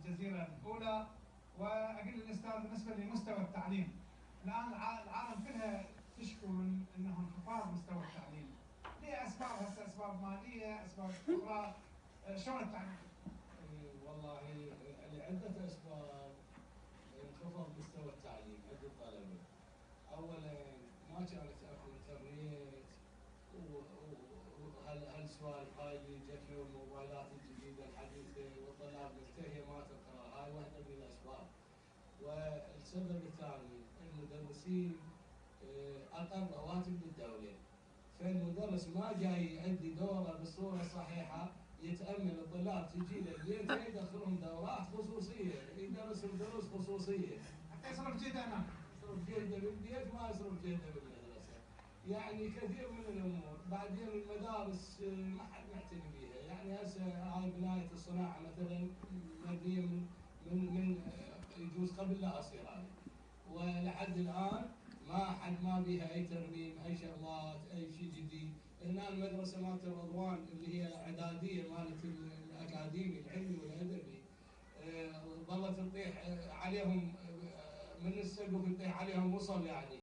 الجزيرة الأولى. وأقول للأستاذ بالنسبة لمستوى التعليم، الآن العالم كلها تشكو من أنه انخفاض مستوى التعليم. ليه أسباب، هسه أسباب مالية، أسباب أخرى، شلون التعليم؟ والله لعدة أسباب انخفض مستوى التعليم عند الطلبة. أولا ما كانت أكو إنترنت، وهالسوالف هاي اللي جتنا والموبايلات الجديدة الحديثة، والطلاب مستهية ما تقرأ، هاي واحدة من الأسباب. والسبب الثاني المدرسين أقل رواتب للدولة، فالمدرس ما جاي يؤدي دوره بالصورة الصحيحة، يتأمل الطلاب تجي له البيت يدخلهم دورات خصوصية، يدرسهم دروس خصوصية حتى يصرف جهده هناك، يصرف جهده بالبيت ما يصرف جهده بالمدرسة. يعني كثير من الأمور. بعدين المدارس ما حد معتني بيها، يعني هسه هاي بناية الصناعة مثلا مبنية من يجوز قبل لا أصير هاي، ولحد الآن ما بيها أي ترميم، أي شغلات، أي شيء جديد. هنا المدرسة مالت الرضوان اللي هي إعدادية مالت الأكاديمي العلمي والأدبي، ظلت تطيح عليهم من السقف، يطيح عليهم وصل يعني.